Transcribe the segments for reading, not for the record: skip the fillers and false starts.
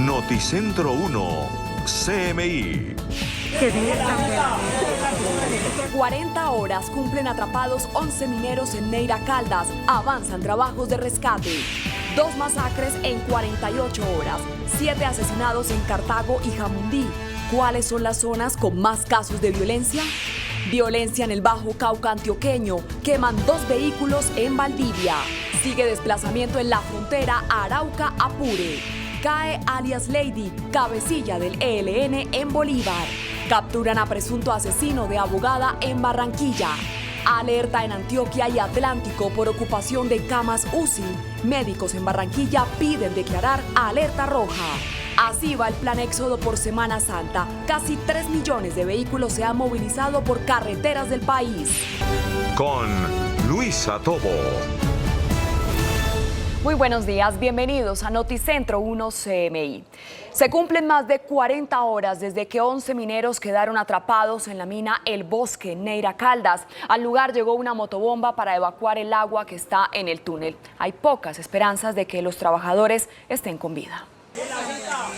Noticentro 1, CMI. 40 horas cumplen atrapados 11 mineros en Neira Caldas. Avanzan trabajos de rescate. 2 masacres en 48 horas. 7 asesinados en Cartago y Jamundí. ¿Cuáles son las zonas con más casos de violencia? Violencia en el Bajo Cauca antioqueño. Queman 2 vehículos en Valdivia. Sigue desplazamiento en la frontera Arauca-Apure. Cae alias Lady, cabecilla del ELN en Bolívar. Capturan a presunto asesino de abogada en Barranquilla. Alerta en Antioquia y Atlántico por ocupación de camas UCI. Médicos en Barranquilla piden declarar alerta roja. Así va el plan éxodo por Semana Santa. Casi 3 millones de vehículos se han movilizado por carreteras del país. Con Luisa Tobo. Muy buenos días, bienvenidos a Noticentro 1 CMI. Se cumplen más de 40 horas desde que 11 mineros quedaron atrapados en la mina El Bosque, en Neira Caldas. Al lugar llegó una motobomba para evacuar el agua que está en el túnel. Hay pocas esperanzas de que los trabajadores estén con vida.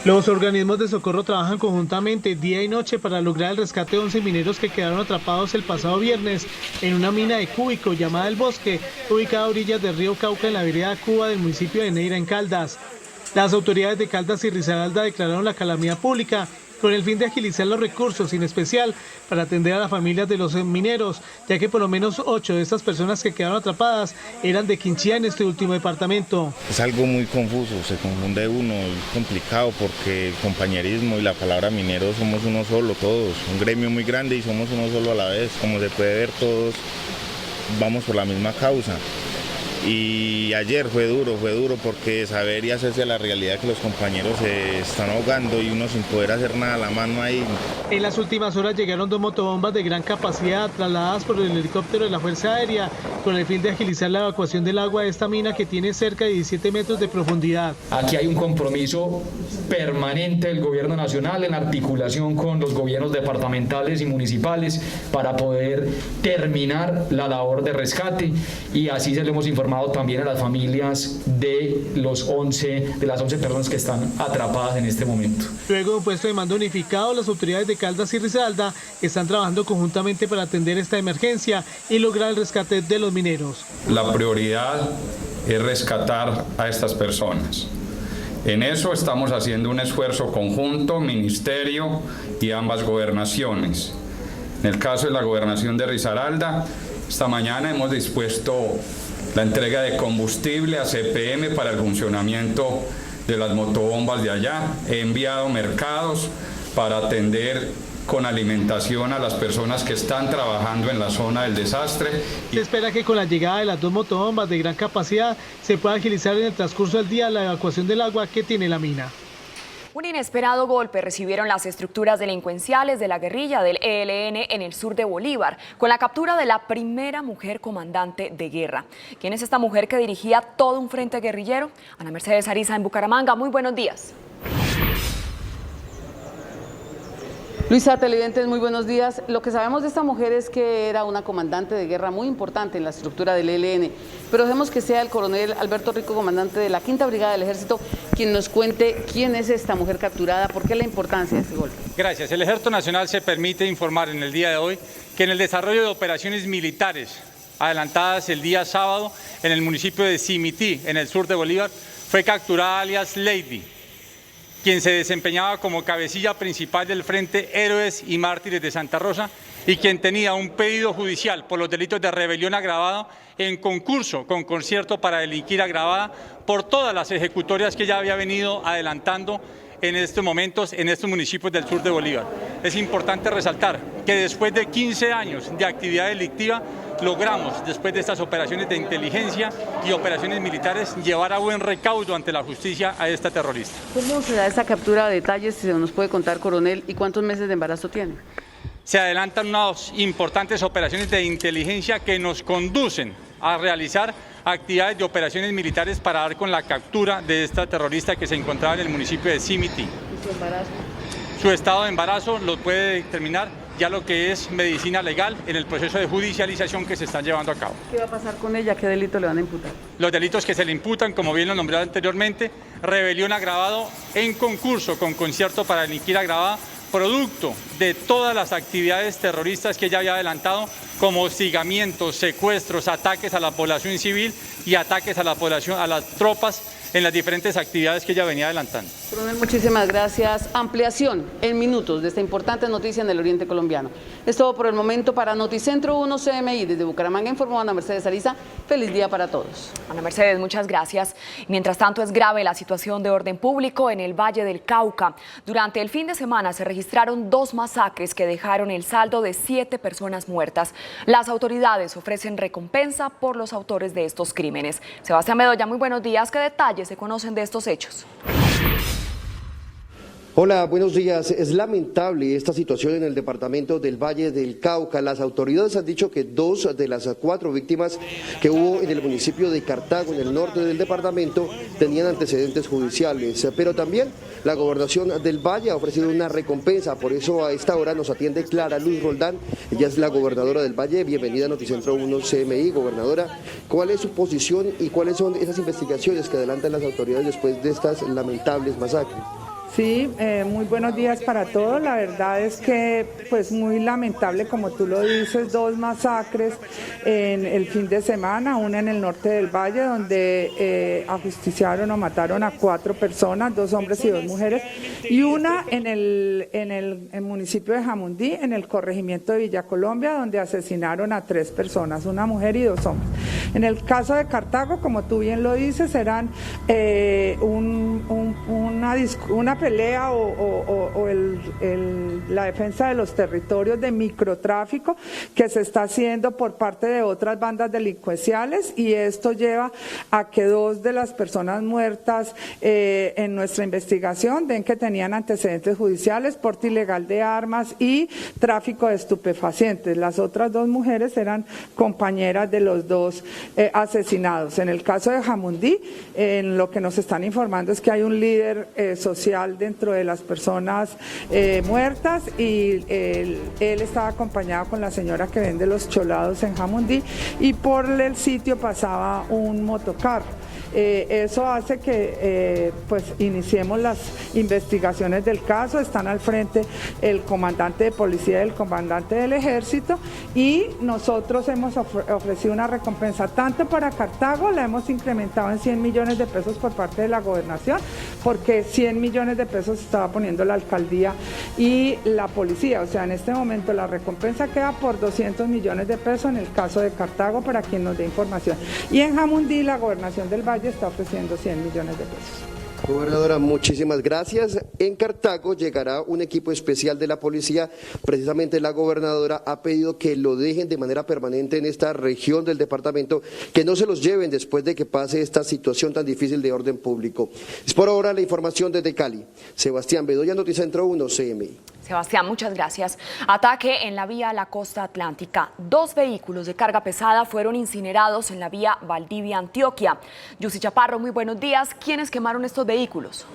Los organismos de socorro trabajan conjuntamente día y noche para lograr el rescate de 11 mineros que quedaron atrapados el pasado viernes en una mina de cúbico llamada El Bosque, ubicada a orillas del río Cauca en la vereda Cuba del municipio de Neira en Caldas. Las autoridades de Caldas y Risaralda declararon la calamidad pública con el fin de agilizar los recursos, en especial para atender a las familias de los mineros, ya que por lo menos 8 de estas personas que quedaron atrapadas eran de Quinchía en este último departamento. Es algo muy confuso, se confunde uno, es complicado porque el compañerismo y la palabra minero somos uno solo, todos, un gremio muy grande y somos uno solo a la vez, como se puede ver todos vamos por la misma causa. Y ayer fue duro porque saber y hacerse a la realidad que los compañeros se están ahogando y uno sin poder hacer nada a la mano ahí. En las últimas horas llegaron 2 motobombas de gran capacidad trasladadas por el helicóptero de la Fuerza Aérea con el fin de agilizar la evacuación del agua de esta mina que tiene cerca de 17 metros de profundidad. Aquí hay un compromiso permanente del gobierno nacional en articulación con los gobiernos departamentales y municipales para poder terminar la labor de rescate y así se lo hemos informado también a las familias de las 11 personas que están atrapadas en este momento. Luego de un puesto de mando unificado, las autoridades de Caldas y Risaralda están trabajando conjuntamente para atender esta emergencia y lograr el rescate de los mineros. La prioridad es rescatar a estas personas. En eso estamos haciendo un esfuerzo conjunto, ministerio y ambas gobernaciones. En el caso de la gobernación de Risaralda, esta mañana hemos dispuesto la entrega de combustible a CPM para el funcionamiento de las motobombas de allá. He enviado mercados para atender con alimentación a las personas que están trabajando en la zona del desastre. Se espera que con la llegada de las 2 motobombas de gran capacidad se pueda agilizar en el transcurso del día la evacuación del agua que tiene la mina. Un inesperado golpe recibieron las estructuras delincuenciales de la guerrilla del ELN en el sur de Bolívar, con la captura de la primera mujer comandante de guerra. ¿Quién es esta mujer que dirigía todo un frente guerrillero? Ana Mercedes Ariza en Bucaramanga. Muy buenos días. Luisa, televidentes, muy buenos días. Lo que sabemos de esta mujer es que era una comandante de guerra muy importante en la estructura del ELN, pero dejemos que sea el coronel Alberto Rico, comandante de la 5ª Brigada del Ejército, quien nos cuente quién es esta mujer capturada, por qué la importancia de este golpe. Gracias. El Ejército Nacional se permite informar en el día de hoy que en el desarrollo de operaciones militares adelantadas el día sábado en el municipio de Simití, en el sur de Bolívar, fue capturada alias Lady, quien se desempeñaba como cabecilla principal del Frente Héroes y Mártires de Santa Rosa y quien tenía un pedido judicial por los delitos de rebelión agravada en concurso con concierto para delinquir agravada por todas las ejecutorias que ya había venido adelantando en estos momentos en estos municipios del sur de Bolívar. Es importante resaltar que después de 15 años de actividad delictiva logramos, después de estas operaciones de inteligencia y operaciones militares, llevar a buen recaudo ante la justicia a esta terrorista. ¿Cómo se da esta captura de detalles, si se nos puede contar, coronel, y cuántos meses de embarazo tiene? Se adelantan unas importantes operaciones de inteligencia que nos conducen a realizar actividades de operaciones militares para dar con la captura de esta terrorista que se encontraba en el municipio de Simití. ¿Y su embarazo? Su estado de embarazo lo puede determinar ya lo que es medicina legal en el proceso de judicialización que se están llevando a cabo. ¿Qué va a pasar con ella? ¿Qué delito le van a imputar? Los delitos que se le imputan, como bien lo nombré anteriormente, rebelión agravado en concurso con concierto para delinquir agravada, producto de todas las actividades terroristas que ella había adelantado, como hostigamientos, secuestros, ataques a la población civil y ataques a la población, a las tropas en las diferentes actividades que ella venía adelantando. Coronel, muchísimas gracias. Ampliación en minutos de esta importante noticia en el oriente colombiano. Es todo por el momento para Noticentro 1 CMI. Desde Bucaramanga informó Ana Mercedes Ariza. Feliz día para todos. Ana Mercedes, muchas gracias. Mientras tanto, es grave la situación de orden público en el Valle del Cauca. Durante el fin de semana se registraron 2 masacres que dejaron el saldo de 7 personas muertas. Las autoridades ofrecen recompensa por los autores de estos crímenes. Sebastián Bedoya, muy buenos días. ¿Qué detalles se conocen de estos hechos? Hola, buenos días. Es lamentable esta situación en el departamento del Valle del Cauca. Las autoridades han dicho que 2 de las 4 víctimas que hubo en el municipio de Cartago, en el norte del departamento, tenían antecedentes judiciales. Pero también la gobernación del Valle ha ofrecido una recompensa. Por eso a esta hora nos atiende Clara Luz Roldán. Ella es la gobernadora del Valle. Bienvenida a Noticentro 1 CMI. Gobernadora, ¿cuál es su posición y cuáles son esas investigaciones que adelantan las autoridades después de estas lamentables masacres? Sí, muy buenos días para todos. La verdad es que pues muy lamentable, como tú lo dices, 2 masacres en el fin de semana, una en el norte del Valle donde ajusticiaron o mataron a 4 personas, 2 hombres y 2 mujeres, y una en el municipio de Jamundí, en el corregimiento de Villa Colombia, donde asesinaron a 3 personas, una mujer y 2 hombres. En el caso de Cartago, como tú bien lo dices, eran una pelea o la defensa de los territorios de microtráfico que se está haciendo por parte de otras bandas delincuenciales, y esto lleva a que 2 de las personas muertas en nuestra investigación den que tenían antecedentes judiciales, porte ilegal de armas y tráfico de estupefacientes. Las otras 2 mujeres eran compañeras de los 2 asesinados. En el caso de Jamundí, en lo que nos están informando es que hay un líder social dentro de las personas muertas, y él estaba acompañado con la señora que vende los cholados en Jamundí, y por el sitio pasaba un motocarro. Eso hace que pues iniciemos las investigaciones del caso. Están al frente el comandante de policía y el comandante del ejército, y nosotros hemos ofrecido una recompensa tanto para Cartago, la hemos incrementado en 100 millones de pesos por parte de la gobernación, porque 100 millones de pesos estaba poniendo la alcaldía y la policía. O sea, en este momento la recompensa queda por 200 millones de pesos en el caso de Cartago, para quien nos dé información. Y en Jamundí la gobernación del Valle está ofreciendo 100 millones de pesos. Gobernadora, muchísimas gracias. En Cartago llegará un equipo especial de la policía. Precisamente la gobernadora ha pedido que lo dejen de manera permanente en esta región del departamento, que no se los lleven después de que pase esta situación tan difícil de orden público. Es por ahora la información desde Cali. Sebastián Bedoya, Noticentro 1 CMI. Sebastián, muchas gracias. Ataque en la vía a la costa atlántica. 2 vehículos de carga pesada fueron incinerados en la vía Valdivia-Antioquia. Yusi Chaparro, muy buenos días. ¿Quiénes quemaron estos vehículos?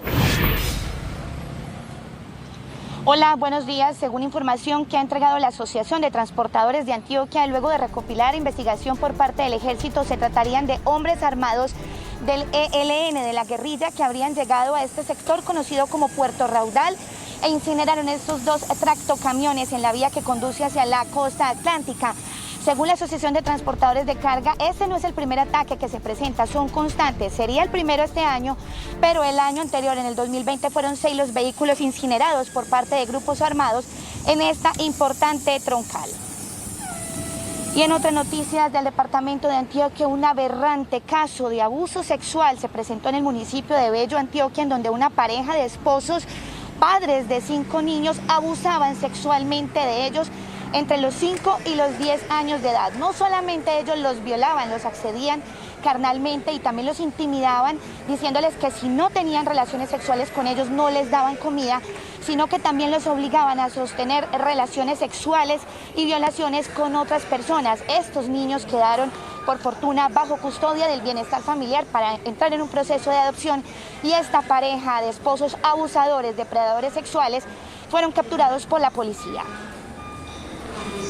Hola, buenos días. Según información que ha entregado la Asociación de Transportadores de Antioquia, luego de recopilar investigación por parte del Ejército, se tratarían de hombres armados del ELN, de la guerrilla, que habrían llegado a este sector conocido como Puerto Raudal e incineraron estos 2 tractocamiones en la vía que conduce hacia la costa atlántica. Según la Asociación de Transportadores de Carga, este no es el primer ataque que se presenta, son constantes. Sería el primero este año, pero el año anterior, en el 2020, fueron 6 los vehículos incinerados por parte de grupos armados en esta importante troncal. Y en otras noticias del departamento de Antioquia, un aberrante caso de abuso sexual se presentó en el municipio de Bello, Antioquia, en donde una pareja de esposos, padres de 5 niños, abusaban sexualmente de ellos entre los 5 y los 10 años de edad. No solamente ellos los violaban, los accedían carnalmente y también los intimidaban, diciéndoles que si no tenían relaciones sexuales con ellos no les daban comida, sino que también los obligaban a sostener relaciones sexuales y violaciones con otras personas. Estos niños quedaron, por fortuna, bajo custodia del bienestar familiar para entrar en un proceso de adopción, y esta pareja de esposos abusadores, depredadores sexuales, fueron capturados por la policía.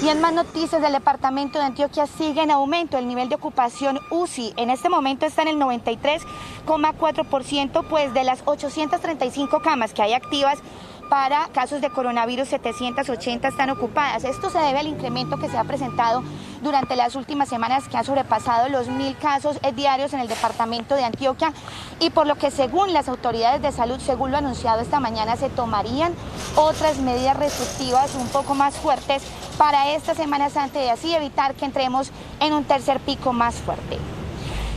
Y en más noticias del departamento de Antioquia sigue en aumento el nivel de ocupación UCI. En este momento está en el 93,4%, pues de las 835 camas que hay activas para casos de coronavirus, 780 están ocupadas. Esto se debe al incremento que se ha presentado durante las últimas semanas, que ha sobrepasado los 1000 casos diarios en el departamento de Antioquia, y por lo que, según las autoridades de salud, según lo anunciado esta mañana, se tomarían otras medidas restrictivas un poco más fuertes para esta Semana Santa y así evitar que entremos en un tercer pico más fuerte.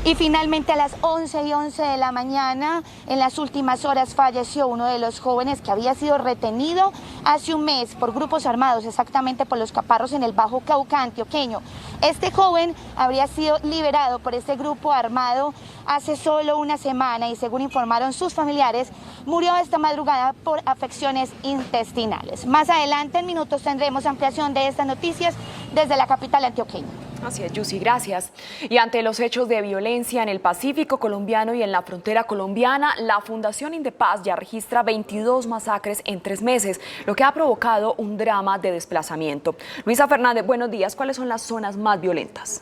Y finalmente a las 11:11 de la mañana, en las últimas horas, falleció uno de los jóvenes que había sido retenido hace un mes por grupos armados, exactamente por los Caparros en el Bajo Cauca antioqueño. Este joven habría sido liberado por este grupo armado hace solo una semana y, según informaron sus familiares, murió esta madrugada por afecciones intestinales. Más adelante, en minutos, tendremos ampliación de estas noticias desde la capital antioqueña. Así es, Yusi, gracias. Y ante los hechos de violencia en el Pacífico colombiano y en la frontera colombiana, la Fundación Indepaz ya registra 22 masacres en 3 meses, lo que ha provocado un drama de desplazamiento. Luisa Fernández, buenos días. ¿Cuáles son las zonas más violentas?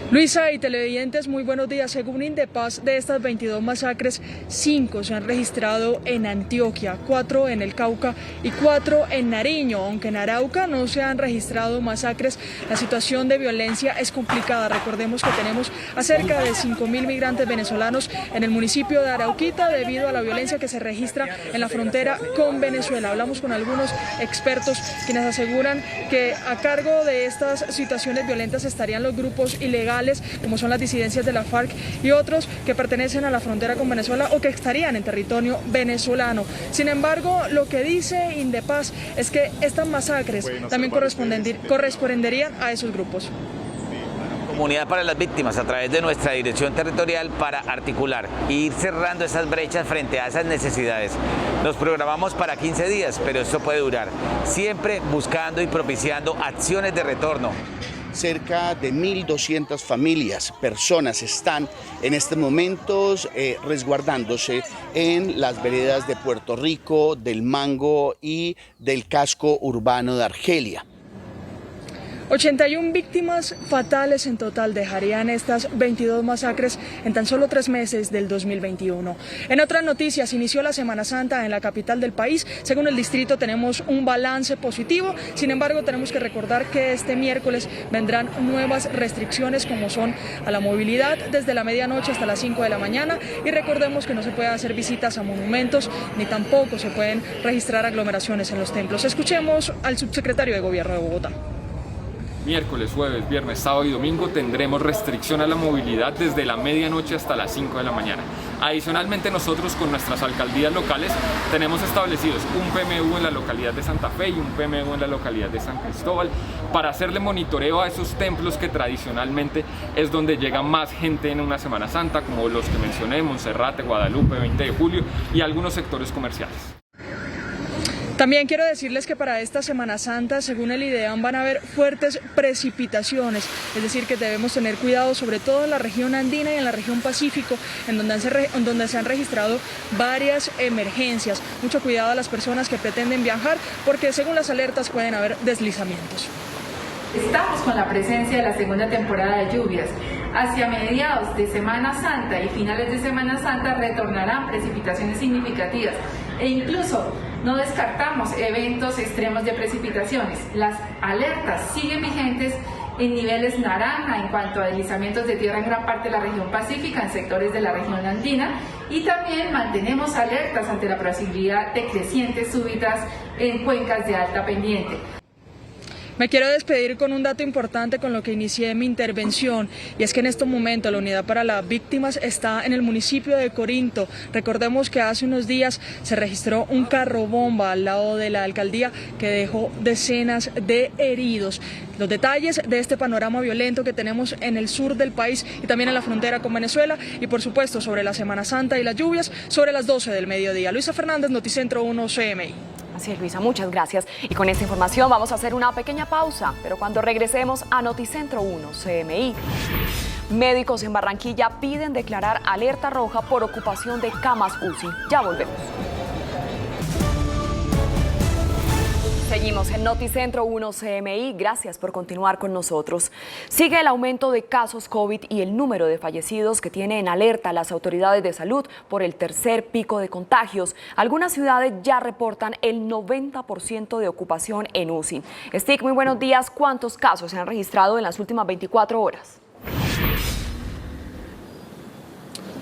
Luisa y televidentes, muy buenos días. Según Indepaz, de estas 22 masacres, 5 se han registrado en Antioquia, 4 en el Cauca y 4 en Nariño. Aunque en Arauca no se han registrado masacres, la situación de violencia es complicada. Recordemos que tenemos a cerca de 5.000 migrantes venezolanos en el municipio de Arauquita debido a la violencia que se registra en la frontera con Venezuela. Hablamos con algunos expertos quienes aseguran que a cargo de estas situaciones violentas estarían los grupos ilegales, como son las disidencias de la FARC y otros que pertenecen a la frontera con Venezuela o que estarían en territorio venezolano. Sin embargo, lo que dice Indepaz es que estas masacres también corresponderían a esos grupos. Comunidad para las víctimas a través de nuestra dirección territorial para articular e ir cerrando esas brechas frente a esas necesidades. Nos programamos para 15 días, pero esto puede durar, siempre buscando y propiciando acciones de retorno. Cerca de 1.200 familias, personas están en estos momentos resguardándose en las veredas de Puerto Rico, del Mango y del casco urbano de Argelia. 81 víctimas fatales en total dejarían estas 22 masacres en tan solo 3 meses del 2021. En otras noticias, inició la Semana Santa en la capital del país. Según el distrito tenemos un balance positivo, sin embargo tenemos que recordar que este miércoles vendrán nuevas restricciones como son a la movilidad desde la medianoche hasta las 5 de la mañana y recordemos que no se puede hacer visitas a monumentos ni tampoco se pueden registrar aglomeraciones en los templos. Escuchemos al subsecretario de Gobierno de Bogotá. Miércoles, jueves, viernes, sábado y domingo tendremos restricción a la movilidad desde la medianoche hasta las 5 de la mañana. Adicionalmente, nosotros con nuestras alcaldías locales tenemos establecidos un PMU en la localidad de Santa Fe y un PMU en la localidad de San Cristóbal para hacerle monitoreo a esos templos que tradicionalmente es donde llega más gente en una Semana Santa, como los que mencioné, Monserrate, Guadalupe, 20 de julio y algunos sectores comerciales. También quiero decirles que para esta Semana Santa, según el IDEAM, van a haber fuertes precipitaciones, es decir, que debemos tener cuidado sobre todo en la región andina y en la región Pacífico, en donde se han registrado varias emergencias. Mucho cuidado a las personas que pretenden viajar, porque según las alertas pueden haber deslizamientos. Estamos con la presencia de la segunda temporada de lluvias. Hacia mediados de Semana Santa y finales de Semana Santa retornarán precipitaciones significativas e incluso no descartamos eventos extremos de precipitaciones. Las alertas siguen vigentes en niveles naranja en cuanto a deslizamientos de tierra en gran parte de la región pacífica, en sectores de la región andina, y también mantenemos alertas ante la posibilidad de crecientes súbitas en cuencas de alta pendiente. Me quiero despedir con un dato importante con lo que inicié mi intervención, y es que en este momento la unidad para las víctimas está en el municipio de Corinto. Recordemos que hace unos días se registró un carro bomba al lado de la alcaldía que dejó decenas de heridos. Los detalles de este panorama violento que tenemos en el sur del país y también en la frontera con Venezuela, y por supuesto sobre la Semana Santa y las lluvias, sobre las 12 del mediodía. Luisa Fernández, Noticentro 1 CMI. Así es, Luisa, muchas gracias. Y con esta información vamos a hacer una pequeña pausa, pero cuando regresemos a Noticentro 1 CMI. Médicos en Barranquilla piden declarar alerta roja por ocupación de camas UCI. Ya volvemos. Seguimos en Noticentro 1 CMI. Gracias por continuar con nosotros. Sigue el aumento de casos COVID y el número de fallecidos que tiene en alerta a las autoridades de salud por el tercer pico de contagios. Algunas ciudades ya reportan el 90% de ocupación en UCI. Stig, muy buenos días. ¿Cuántos casos se han registrado en las últimas 24 horas?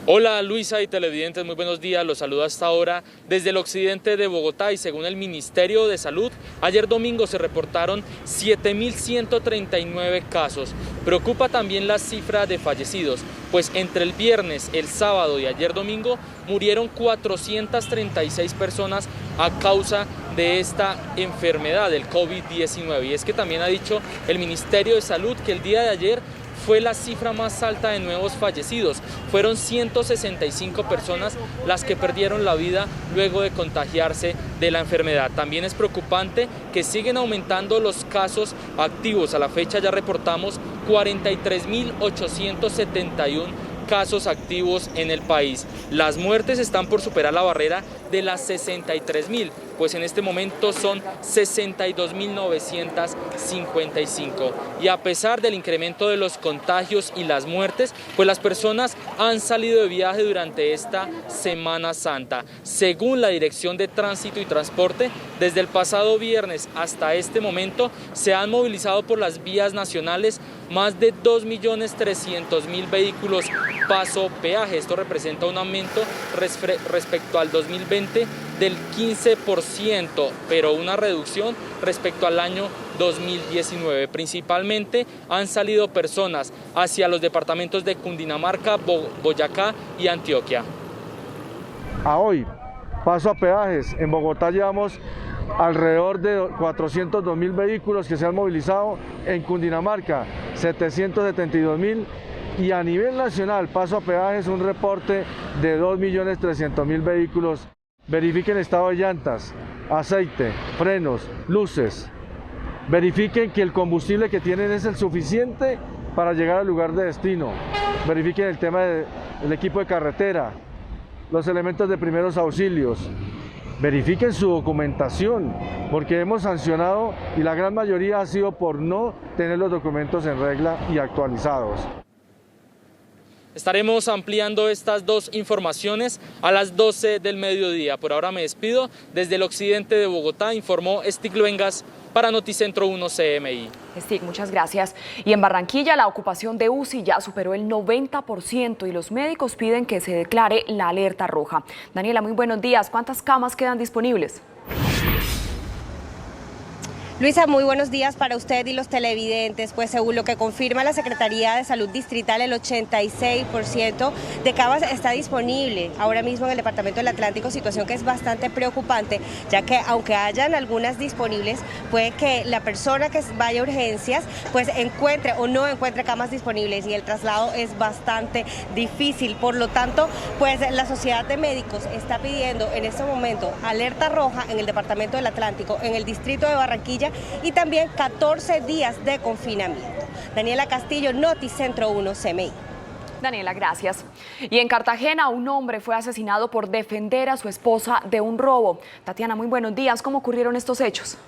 Hola Luisa y televidentes, muy buenos días, los saludo hasta ahora desde el occidente de Bogotá y según el Ministerio de Salud, ayer domingo se reportaron 7.139 casos. Preocupa también la cifra de fallecidos, pues entre el viernes, el sábado y ayer domingo murieron 436 personas a causa de esta enfermedad, del COVID-19. Y es que también ha dicho el Ministerio de Salud que el día de ayer fue la cifra más alta de nuevos fallecidos. Fueron 165 personas las que perdieron la vida luego de contagiarse de la enfermedad. También es preocupante que siguen aumentando los casos activos. A la fecha ya reportamos 43.871 casos activos en el país. Las muertes están por superar la barrera de las 63.000, pues en este momento son 62.955. Y a pesar del incremento de los contagios y las muertes, pues las personas han salido de viaje durante esta Semana Santa. Según la Dirección de Tránsito y Transporte, desde el pasado viernes hasta este momento se han movilizado por las vías nacionales más de 2.300.000 vehículos paso peaje. Esto representa un aumento respecto al 2020 del 15%, pero una reducción respecto al año 2019. Principalmente han salido personas hacia los departamentos de Cundinamarca, Boyacá y Antioquia. A hoy, paso a peajes, en Bogotá llevamos alrededor de 402.000 vehículos que se han movilizado, en Cundinamarca 772.000 y a nivel nacional, paso a peajes, un reporte de 2.300.000 vehículos. Verifiquen estado de llantas, aceite, frenos, luces. Verifiquen que el combustible que tienen es el suficiente para llegar al lugar de destino. Verifiquen el tema del equipo de carretera, los elementos de primeros auxilios. Verifiquen su documentación, porque hemos sancionado y la gran mayoría ha sido por no tener los documentos en regla y actualizados. Estaremos ampliando estas dos informaciones a las 12 del mediodía. Por ahora me despido. Desde el occidente de Bogotá informó Stig Luengas para Noticentro 1 CMI. Stig, muchas gracias. Y en Barranquilla la ocupación de UCI ya superó el 90% y los médicos piden que se declare la alerta roja. Daniela, muy buenos días. ¿Cuántas camas quedan disponibles? Luisa, muy buenos días para usted y los televidentes. Pues según lo que confirma la Secretaría de Salud Distrital, el 86% de camas está disponible ahora mismo en el Departamento del Atlántico, situación que es bastante preocupante, ya que aunque hayan algunas disponibles, puede que la persona que vaya a urgencias pues encuentre o no encuentre camas disponibles y el traslado es bastante difícil. Por lo tanto, pues la Sociedad de Médicos está pidiendo en este momento alerta roja en el Departamento del Atlántico, en el distrito de Barranquilla, y también 14 días de confinamiento. Daniela Castillo, Noticentro 1 CMI. Daniela, gracias. Y en Cartagena, un hombre fue asesinado por defender a su esposa de un robo. Tatiana, muy buenos días. ¿Cómo ocurrieron estos hechos?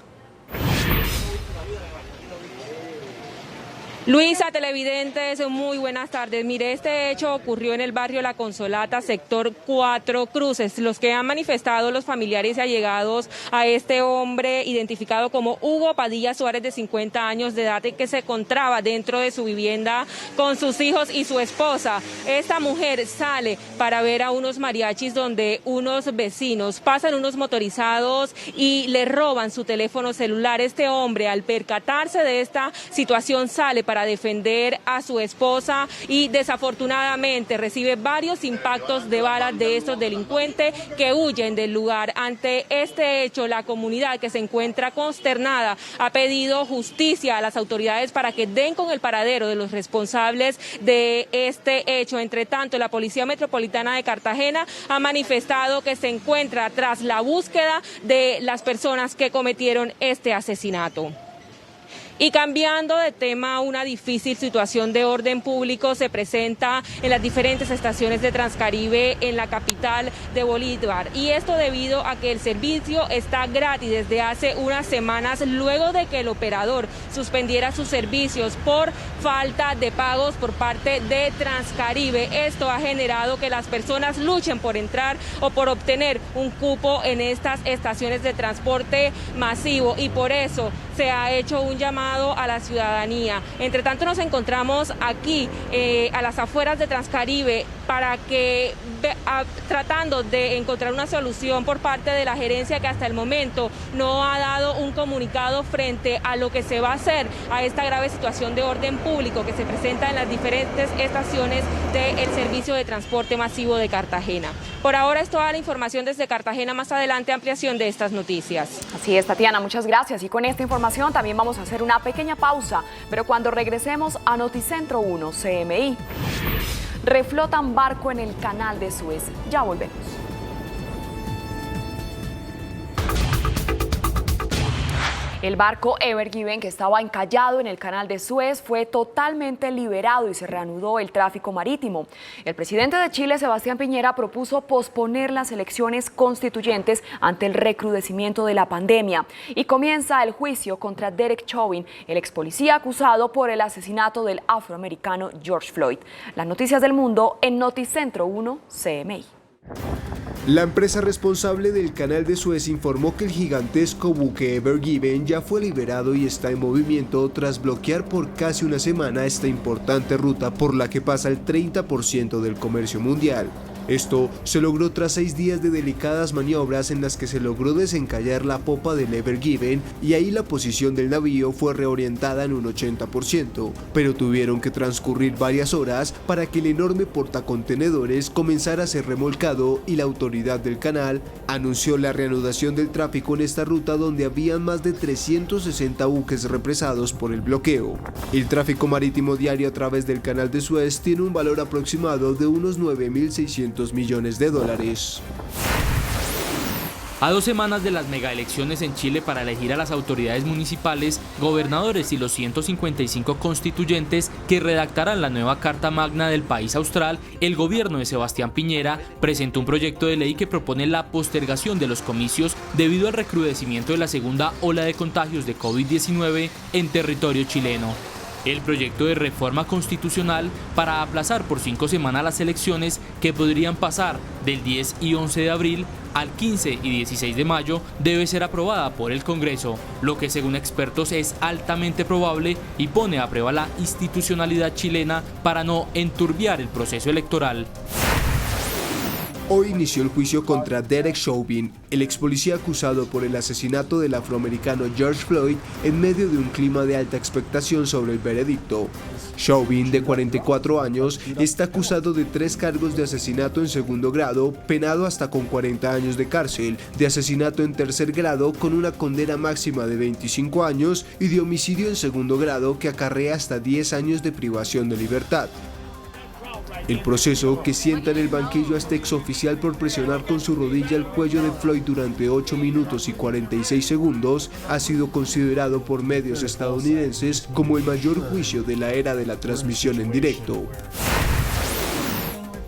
Luisa, televidentes, muy buenas tardes. Mire, este hecho ocurrió en el barrio La Consolata, sector 4 Cruces. Los que han manifestado los familiares y allegados a este hombre, identificado como Hugo Padilla Suárez, de 50 años de edad, y que se encontraba dentro de su vivienda con sus hijos y su esposa. Esta mujer sale para ver a unos mariachis donde unos vecinos pasan unos motorizados y le roban su teléfono celular. Este hombre, al percatarse de esta situación, sale para defender a su esposa y desafortunadamente recibe varios impactos de balas de estos delincuentes que huyen del lugar. Ante este hecho, la comunidad, que se encuentra consternada, ha pedido justicia a las autoridades para que den con el paradero de los responsables de este hecho. Entre tanto, la Policía Metropolitana de Cartagena ha manifestado que se encuentra tras la búsqueda de las personas que cometieron este asesinato. Y cambiando de tema, una difícil situación de orden público se presenta en las diferentes estaciones de Transcaribe en la capital de Bolívar. Y esto debido a que el servicio está gratis desde hace unas semanas, luego de que el operador suspendiera sus servicios por falta de pagos por parte de Transcaribe. Esto ha generado que las personas luchen por entrar o por obtener un cupo en estas estaciones de transporte masivo, y por eso se ha hecho un llamado a la ciudadanía. Entre tanto, nos encontramos aquí a las afueras de Transcaribe para que tratando de encontrar una solución por parte de la gerencia, que hasta el momento no ha dado un comunicado frente a lo que se va a hacer a esta grave situación de orden público que se presenta en las diferentes estaciones del servicio de transporte masivo de Cartagena. Por ahora es toda la información desde Cartagena. Más adelante, ampliación de estas noticias. Así es, Tatiana, muchas gracias. Y con esta información también vamos a hacer una pequeña pausa, pero cuando regresemos a Noticentro 1 CMI. Reflotan barco en el canal de Suez. Ya volvemos. El barco Ever Given, que estaba encallado en el canal de Suez, fue totalmente liberado y se reanudó el tráfico marítimo. El presidente de Chile, Sebastián Piñera, propuso posponer las elecciones constituyentes ante el recrudecimiento de la pandemia. Y comienza el juicio contra Derek Chauvin, el ex policía acusado por el asesinato del afroamericano George Floyd. Las noticias del mundo en Noticentro 1 CMI. La empresa responsable del canal de Suez informó que el gigantesco buque Ever Given ya fue liberado y está en movimiento tras bloquear por casi una semana esta importante ruta por la que pasa el 30% del comercio mundial. Esto se logró tras 6 días de delicadas maniobras en las que se logró desencallar la popa del Ever Given y ahí la posición del navío fue reorientada en un 80%, pero tuvieron que transcurrir varias horas para que el enorme portacontenedores comenzara a ser remolcado y la autoridad del canal anunció la reanudación del tráfico en esta ruta donde habían más de 360 buques represados por el bloqueo. El tráfico marítimo diario a través del canal de Suez tiene un valor aproximado de unos 9.600 millones de dólares. A 2 semanas de las megaelecciones en Chile para elegir a las autoridades municipales, gobernadores y los 155 constituyentes que redactarán la nueva Carta Magna del país austral, el gobierno de Sebastián Piñera presentó un proyecto de ley que propone la postergación de los comicios debido al recrudecimiento de la segunda ola de contagios de COVID-19 en territorio chileno. El proyecto de reforma constitucional para aplazar por 5 semanas las elecciones que podrían pasar del 10 y 11 de abril al 15 y 16 de mayo debe ser aprobada por el Congreso, lo que según expertos es altamente probable y pone a prueba la institucionalidad chilena para no enturbiar el proceso electoral. Hoy inició el juicio contra Derek Chauvin, el ex policía acusado por el asesinato del afroamericano George Floyd en medio de un clima de alta expectación sobre el veredicto. Chauvin, de 44 años, está acusado de 3 cargos de asesinato en segundo grado, penado hasta con 40 años de cárcel, de asesinato en tercer grado con una condena máxima de 25 años y de homicidio en segundo grado que acarrea hasta 10 años de privación de libertad. El proceso, que sienta en el banquillo a este exoficial por presionar con su rodilla el cuello de Floyd durante 8 minutos y 46 segundos, ha sido considerado por medios estadounidenses como el mayor juicio de la era de la transmisión en directo.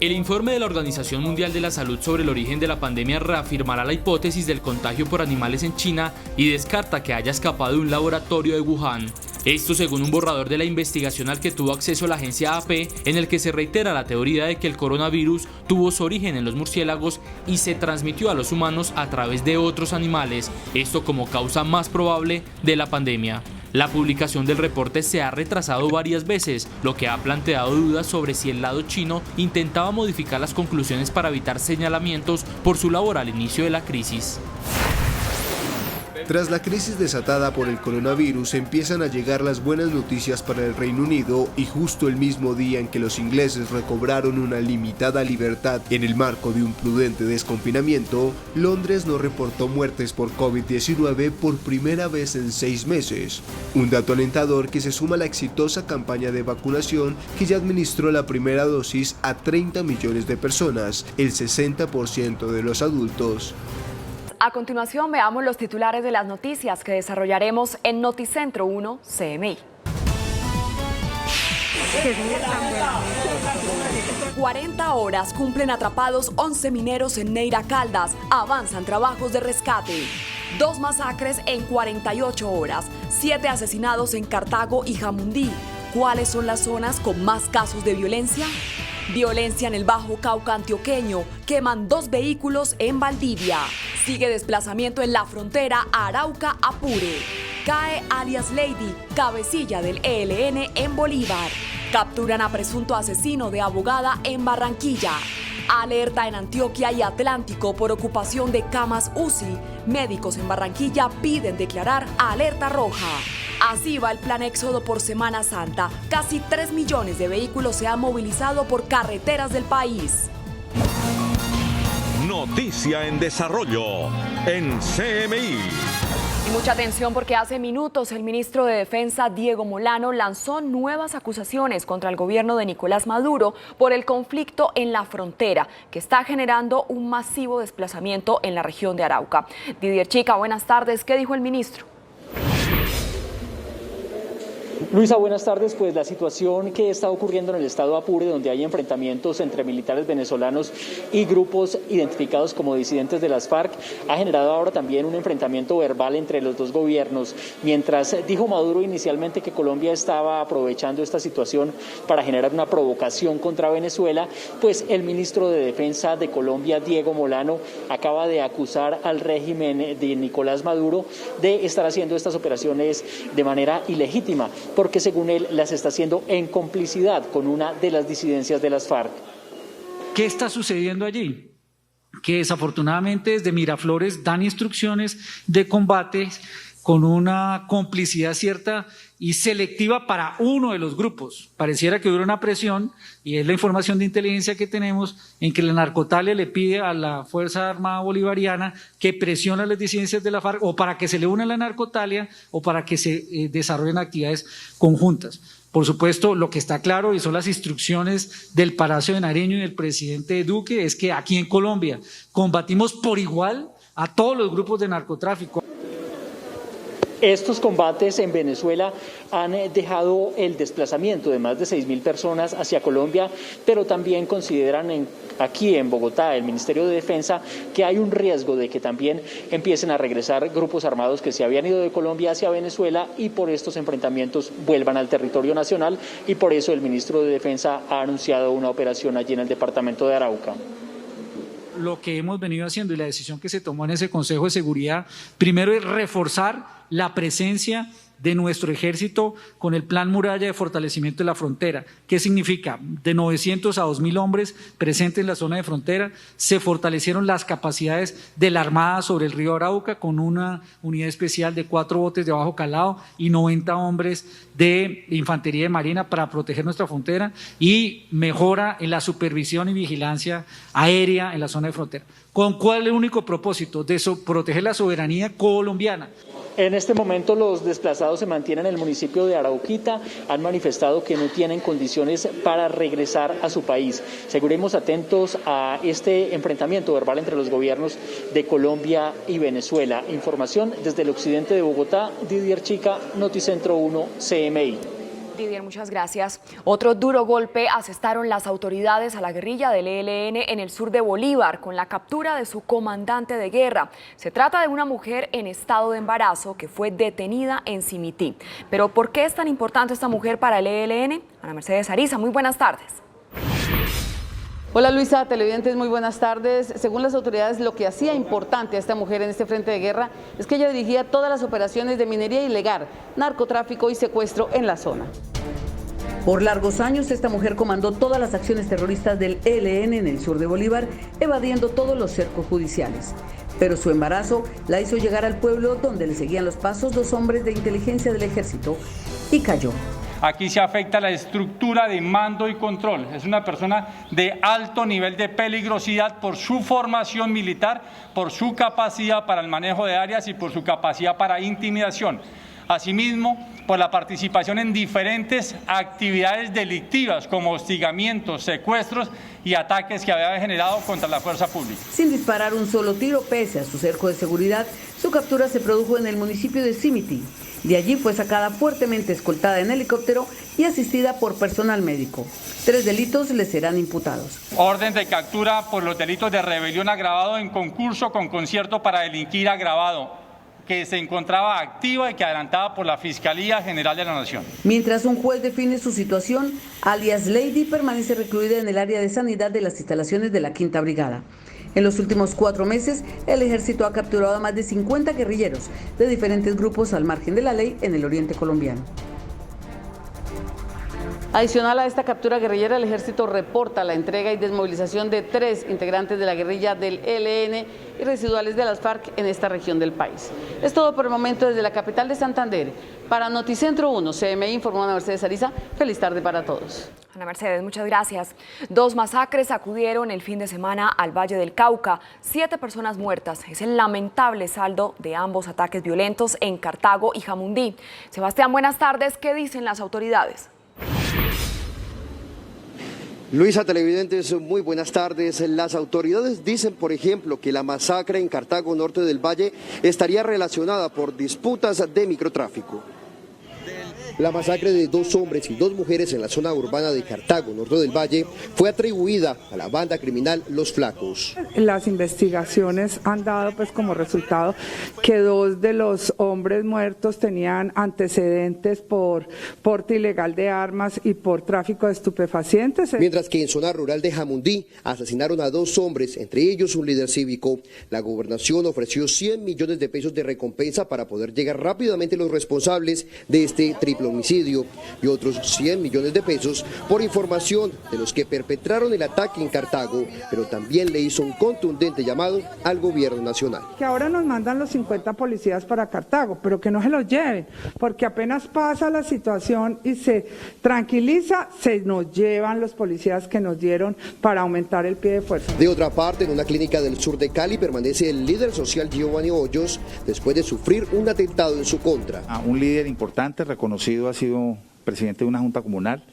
El informe de la Organización Mundial de la Salud sobre el origen de la pandemia reafirmará la hipótesis del contagio por animales en China y descarta que haya escapado de un laboratorio de Wuhan. Esto según un borrador de la investigación al que tuvo acceso la agencia AP, en el que se reitera la teoría de que el coronavirus tuvo su origen en los murciélagos y se transmitió a los humanos a través de otros animales, esto como causa más probable de la pandemia. La publicación del reporte se ha retrasado varias veces, lo que ha planteado dudas sobre si el lado chino intentaba modificar las conclusiones para evitar señalamientos por su labor al inicio de la crisis. Tras la crisis desatada por el coronavirus, empiezan a llegar las buenas noticias para el Reino Unido y justo el mismo día en que los ingleses recobraron una limitada libertad en el marco de un prudente desconfinamiento, Londres no reportó muertes por COVID-19 por primera vez en 6 meses. Un dato alentador que se suma a la exitosa campaña de vacunación que ya administró la primera dosis a 30 millones de personas, el 60% de los adultos. A continuación veamos los titulares de las noticias que desarrollaremos en Noticentro 1 CMI. 40 horas cumplen atrapados 11 mineros en Neira Caldas. Avanzan trabajos de rescate. 2 masacres en 48 horas. 7 asesinados en Cartago y Jamundí. ¿Cuáles son las zonas con más casos de violencia? Violencia en el Bajo Cauca antioqueño. Queman 2 vehículos en Valdivia. Sigue desplazamiento en la frontera Arauca-Apure. Cae alias Lady, cabecilla del ELN en Bolívar. Capturan a presunto asesino de abogada en Barranquilla. Alerta en Antioquia y Atlántico por ocupación de camas UCI. Médicos en Barranquilla piden declarar alerta roja. Así va el plan Éxodo por Semana Santa. Casi 3 millones de vehículos se han movilizado por carreteras del país. Noticia en desarrollo en CMI. Y mucha atención porque hace minutos el ministro de Defensa, Diego Molano, lanzó nuevas acusaciones contra el gobierno de Nicolás Maduro por el conflicto en la frontera, que está generando un masivo desplazamiento en la región de Arauca. Didier Chica, buenas tardes. ¿Qué dijo el ministro? Luisa, buenas tardes. Pues la situación que está ocurriendo en el estado Apure, donde hay enfrentamientos entre militares venezolanos y grupos identificados como disidentes de las FARC, ha generado ahora también un enfrentamiento verbal entre los dos gobiernos. Mientras dijo Maduro inicialmente que Colombia estaba aprovechando esta situación para generar una provocación contra Venezuela, pues el ministro de Defensa de Colombia, Diego Molano, acaba de acusar al régimen de Nicolás Maduro de estar haciendo estas operaciones de manera ilegítima, porque según él las está haciendo en complicidad con una de las disidencias de las FARC. ¿Qué está sucediendo allí? Que desafortunadamente desde Miraflores dan instrucciones de combate con una complicidad cierta y selectiva para uno de los grupos. Pareciera que hubiera una presión, y es la información de inteligencia que tenemos, en que la narcotalia le pide a la Fuerza Armada Bolivariana que presione a las disidencias de la FARC o para que se le una a la narcotalia o para que se desarrollen actividades conjuntas. Por supuesto, lo que está claro y son las instrucciones del Palacio de Nariño y del presidente Duque es que aquí en Colombia combatimos por igual a todos los grupos de narcotráfico. Estos combates en Venezuela han dejado el desplazamiento de más de 6.000 personas hacia Colombia, pero también consideran aquí en Bogotá, el Ministerio de Defensa, que hay un riesgo de que también empiecen a regresar grupos armados que se habían ido de Colombia hacia Venezuela y por estos enfrentamientos vuelvan al territorio nacional, y por eso el ministro de Defensa ha anunciado una operación allí en el departamento de Arauca. Lo que hemos venido haciendo y la decisión que se tomó en ese Consejo de Seguridad, primero es reforzar la presencia de nuestro ejército con el plan Muralla de fortalecimiento de la frontera. ¿Qué significa? De 900 a 2.000 hombres presentes en la zona de frontera. Se fortalecieron las capacidades de la Armada sobre el río Arauca con una unidad especial de 4 botes de bajo calado y 90 hombres de infantería de marina para proteger nuestra frontera, y mejora en la supervisión y vigilancia aérea en la zona de frontera. ¿Con cuál es el único propósito? De proteger la soberanía colombiana. En este momento los desplazados se mantienen en el municipio de Arauquita, han manifestado que no tienen condiciones para regresar a su país. Seguiremos atentos a este enfrentamiento verbal entre los gobiernos de Colombia y Venezuela. Información desde el occidente de Bogotá, Didier Chica, Noticentro 1, CMI. Didier, muchas gracias. Otro duro golpe asestaron las autoridades a la guerrilla del ELN en el sur de Bolívar con la captura de su comandante de guerra. Se trata de una mujer en estado de embarazo que fue detenida en Simití. Pero ¿por qué es tan importante esta mujer para el ELN? Ana Mercedes Ariza, muy buenas tardes. Hola Luisa, televidentes, muy buenas tardes. Según las autoridades, lo que hacía importante a esta mujer en este frente de guerra es que ella dirigía todas las operaciones de minería ilegal, narcotráfico y secuestro en la zona. Por largos años, esta mujer comandó todas las acciones terroristas del ELN en el sur de Bolívar, evadiendo todos los cercos judiciales. Pero su embarazo la hizo llegar al pueblo donde le seguían los pasos 2 hombres de inteligencia del ejército y cayó. Aquí se afecta la estructura de mando y control. Es una persona de alto nivel de peligrosidad por su formación militar, por su capacidad para el manejo de áreas y por su capacidad para intimidación. Asimismo, por la participación en diferentes actividades delictivas como hostigamientos, secuestros y ataques que había generado contra la fuerza pública. Sin disparar un solo tiro, pese a su cerco de seguridad, su captura se produjo en el municipio de Simiti. De allí fue sacada fuertemente escoltada en helicóptero y asistida por personal médico. 3 delitos le serán imputados. Orden de captura por los delitos de rebelión agravado en concurso con concierto para delinquir agravado, que se encontraba activa y que adelantada por la Fiscalía General de la Nación. Mientras un juez define su situación, alias Lady permanece recluida en el área de sanidad de las instalaciones de la Quinta Brigada. En los últimos 4 meses, el ejército ha capturado a más de 50 guerrilleros de diferentes grupos al margen de la ley en el oriente colombiano. Adicional a esta captura guerrillera, el ejército reporta la entrega y desmovilización de 3 integrantes de la guerrilla del ELN y residuales de las FARC en esta región del país. Es todo por el momento desde la capital de Santander. Para Noticentro 1, CMI informó Ana Mercedes Ariza. Feliz tarde para todos. Ana Mercedes, muchas gracias. 2 masacres sacudieron el fin de semana al Valle del Cauca. 7 personas muertas. Es el lamentable saldo de ambos ataques violentos en Cartago y Jamundí. Sebastián, buenas tardes. ¿Qué dicen las autoridades? Luisa, televidentes, muy buenas tardes. Las autoridades dicen, por ejemplo, que la masacre en Cartago, norte del Valle, estaría relacionada por disputas de microtráfico. La masacre de 2 hombres y 2 mujeres en la zona urbana de Cartago, norte del Valle, fue atribuida a la banda criminal Los Flacos. Las investigaciones han dado como resultado que 2 de los hombres muertos tenían antecedentes por porte ilegal de armas y por tráfico de estupefacientes. Mientras que en zona rural de Jamundí asesinaron a 2 hombres, entre ellos un líder cívico. La gobernación ofreció 100 millones de pesos de recompensa para poder llegar rápidamente a los responsables de este triple homicidio y otros 100 millones de pesos por información de los que perpetraron el ataque en Cartago, pero también le hizo un contundente llamado al gobierno nacional. Que ahora nos mandan los 50 policías para Cartago, pero que no se los lleven, porque apenas pasa la situación y se tranquiliza, se nos llevan los policías que nos dieron para aumentar el pie de fuerza. De otra parte, en una clínica del sur de Cali permanece el líder social Giovanni Hoyos después de sufrir un atentado en su contra. Un líder importante, reconocido, ha sido presidente de una junta comunal,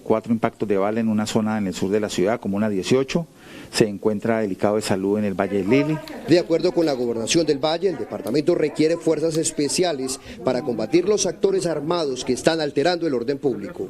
4 impactos de bala en una zona en el sur de la ciudad, Comuna 18, se encuentra delicado de salud en el Valle del Lili. De acuerdo con la gobernación del Valle, el departamento requiere fuerzas especiales para combatir los actores armados que están alterando el orden público.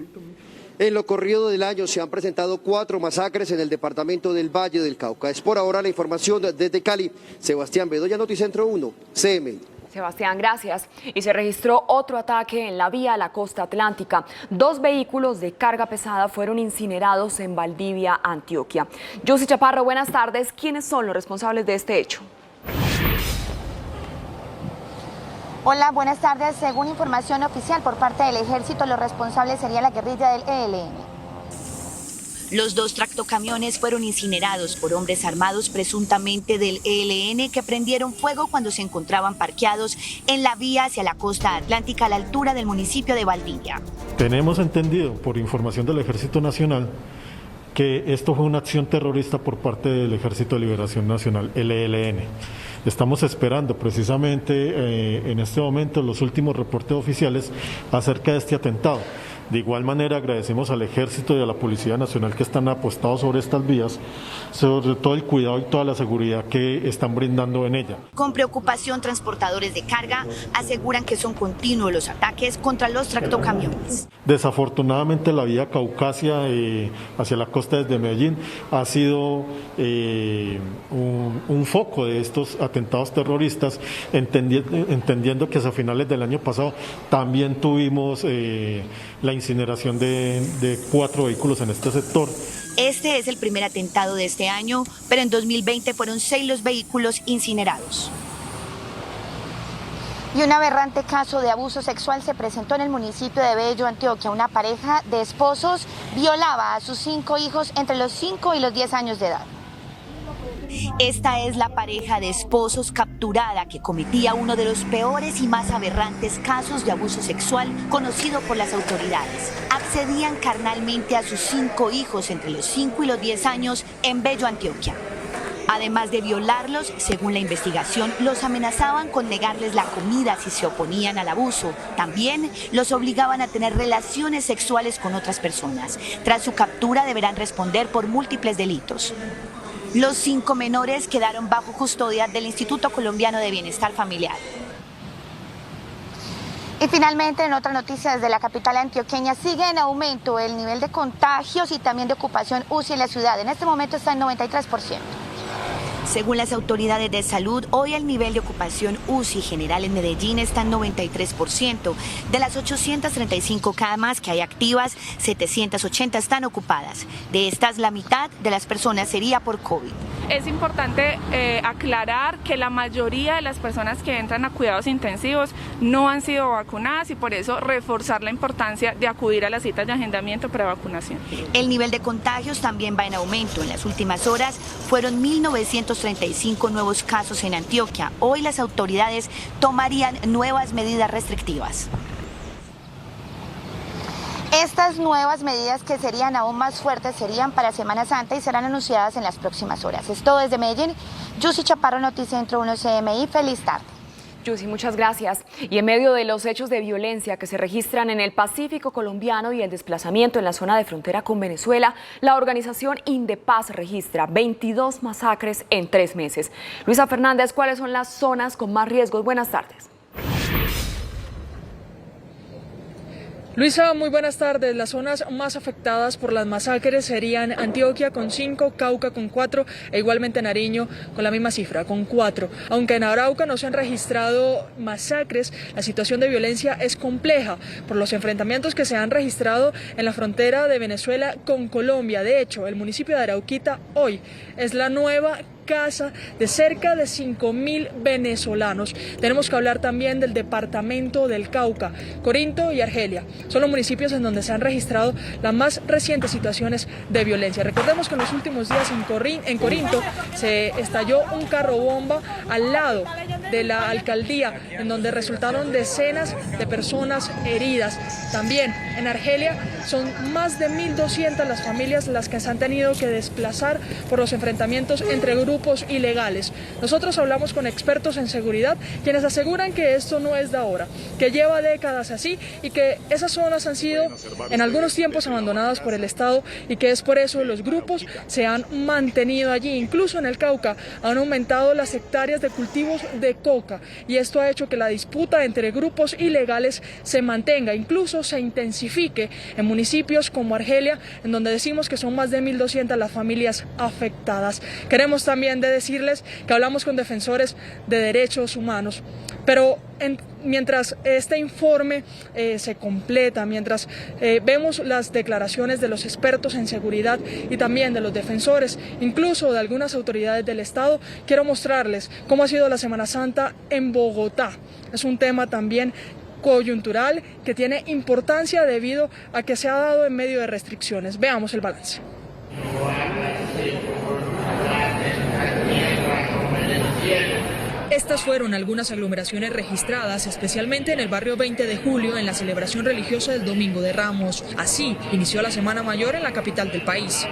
En lo corrido del año se han presentado 4 masacres en el departamento del Valle del Cauca. Es por ahora la información desde Cali. Sebastián Bedoya, Noticentro 1, CMI. Sebastián, gracias. Y se registró otro ataque en la vía a la costa atlántica. 2 vehículos de carga pesada fueron incinerados en Valdivia, Antioquia. Yossi Chaparro, buenas tardes. ¿Quiénes son los responsables de este hecho? Hola, buenas tardes. Según información oficial por parte del ejército, los responsables sería la guerrilla del ELN. Los 2 tractocamiones fueron incinerados por hombres armados presuntamente del ELN que prendieron fuego cuando se encontraban parqueados en la vía hacia la costa atlántica a la altura del municipio de Valdivia. Tenemos entendido por información del Ejército Nacional que esto fue una acción terrorista por parte del Ejército de Liberación Nacional, el ELN. Estamos esperando precisamente en este momento los últimos reportes oficiales acerca de este atentado. De igual manera agradecemos al Ejército y a la Policía Nacional que están apostados sobre estas vías, sobre todo el cuidado y toda la seguridad que están brindando en ella. Con preocupación, transportadores de carga aseguran que son continuos los ataques contra los tractocamiones. Desafortunadamente la vía Caucasia hacia la costa desde Medellín ha sido un foco de estos atentados terroristas, entendiendo que hacia finales del año pasado también tuvimos la incineración de 4 vehículos en este sector. Este es el primer atentado de este año, pero en 2020 fueron 6 los vehículos incinerados. Y un aberrante caso de abuso sexual se presentó en el municipio de Bello, Antioquia. Una pareja de esposos violaba a sus 5 hijos entre los 5 y los 10 años de edad. Esta es la pareja de esposos capturada que cometía uno de los peores y más aberrantes casos de abuso sexual conocido por las autoridades. Accedían carnalmente a sus 5 hijos entre los 5 y los 10 años en Bello, Antioquia. Además de violarlos, según la investigación, los amenazaban con negarles la comida si se oponían al abuso. También los obligaban a tener relaciones sexuales con otras personas. Tras su captura deberán responder por múltiples delitos. Los 5 menores quedaron bajo custodia del Instituto Colombiano de Bienestar Familiar. Y finalmente, en otra noticia desde la capital antioqueña, sigue en aumento el nivel de contagios y también de ocupación UCI en la ciudad. En este momento está en 93%. Según las autoridades de salud, hoy el nivel de ocupación UCI general en Medellín está en 93%. De las 835 camas que hay activas, 780 están ocupadas. De estas, la mitad de las personas sería por COVID. Es importante aclarar que la mayoría de las personas que entran a cuidados intensivos no han sido vacunadas y por eso reforzar la importancia de acudir a las citas de agendamiento para vacunación. El nivel de contagios también va en aumento. En las últimas horas fueron 1.935 nuevos casos en Antioquia. Hoy las autoridades tomarían nuevas medidas restrictivas. Estas nuevas medidas, que serían aún más fuertes, serían para Semana Santa y serán anunciadas en las próximas horas. Es todo desde Medellín. Yusi Chaparro, Noticentro 1 CMI. Feliz tarde. Yusi, muchas gracias. Y en medio de los hechos de violencia que se registran en el Pacífico colombiano y el desplazamiento en la zona de frontera con Venezuela, la organización Indepaz registra 22 masacres en 3 meses. Luisa Fernández, ¿cuáles son las zonas con más riesgos? Buenas tardes. Luisa, muy buenas tardes. Las zonas más afectadas por las masacres serían Antioquia con 5, Cauca con 4 e igualmente Nariño con la misma cifra, con 4. Aunque en Arauca no se han registrado masacres, la situación de violencia es compleja por los enfrentamientos que se han registrado en la frontera de Venezuela con Colombia. De hecho, el municipio de Arauquita hoy es la nueva casa de cerca de 5.000 venezolanos. Tenemos que hablar también del departamento del Cauca. Corinto y Argelia son los municipios en donde se han registrado las más recientes situaciones de violencia. Recordemos que en los últimos días en Corinto se estalló un carro bomba al lado de la alcaldía, en donde resultaron decenas de personas heridas. También en Argelia son más de 1.200 las familias las que se han tenido que desplazar por los enfrentamientos entre grupos ilegales. Nosotros hablamos con expertos en seguridad, quienes aseguran que esto no es de ahora, que lleva décadas así y que esas zonas han sido en algunos tiempos abandonadas por el Estado y que es por eso los grupos se han mantenido allí. Incluso en el Cauca han aumentado las hectáreas de cultivos de coca y esto ha hecho que la disputa entre grupos ilegales se mantenga, incluso se intensifique en municipios como Argelia, en donde decimos que son más de 1.200 las familias afectadas. Queremos también de decirles que hablamos con defensores de derechos humanos, pero mientras este informe se completa, mientras vemos las declaraciones de los expertos en seguridad y también de los defensores, incluso de algunas autoridades del Estado, quiero mostrarles cómo ha sido la Semana Santa en Bogotá. Es un tema también coyuntural que tiene importancia debido a que se ha dado en medio de restricciones. Veamos el balance. Estas fueron algunas aglomeraciones registradas, especialmente en el barrio 20 de Julio, en la celebración religiosa del Domingo de Ramos. Así inició la Semana Mayor en la capital del país.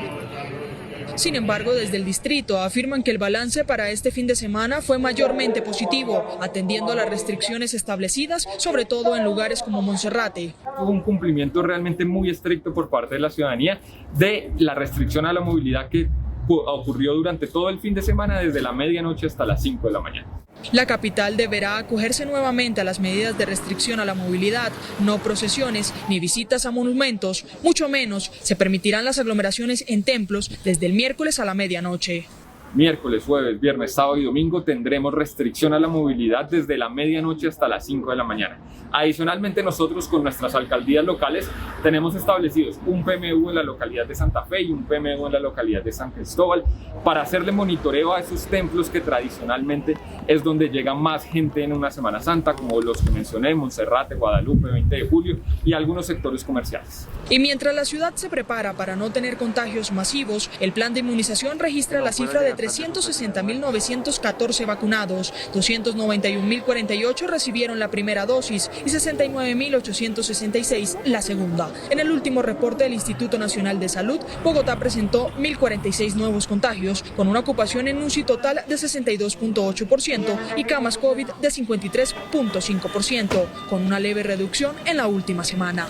Sin embargo, desde el distrito afirman que el balance para este fin de semana fue mayormente positivo, atendiendo a las restricciones establecidas, sobre todo en lugares como Monserrate. Hubo un cumplimiento realmente muy estricto por parte de la ciudadanía de la restricción a la movilidad que ocurrió durante todo el fin de semana, desde la medianoche hasta las 5 de la mañana. La capital deberá acogerse nuevamente a las medidas de restricción a la movilidad, no procesiones ni visitas a monumentos, mucho menos se permitirán las aglomeraciones en templos desde el miércoles a la medianoche. Miércoles, jueves, viernes, sábado y domingo tendremos restricción a la movilidad desde la medianoche hasta las 5 de la mañana. Adicionalmente, nosotros con nuestras alcaldías locales tenemos establecidos un PMU en la localidad de Santa Fe y un PMU en la localidad de San Cristóbal para hacerle monitoreo a esos templos que tradicionalmente es donde llega más gente en una Semana Santa, como los que mencioné, Monserrate, Guadalupe, 20 de julio y algunos sectores comerciales. Y mientras la ciudad se prepara para no tener contagios masivos, el plan de inmunización registra la cifra de 360.914 vacunados, 291.048 recibieron la primera dosis y 69.866 la segunda. En el último reporte del Instituto Nacional de Salud, Bogotá presentó 1.046 nuevos contagios, con una ocupación en UCI total de 62.8% y camas COVID de 53.5%, con una leve reducción en la última semana.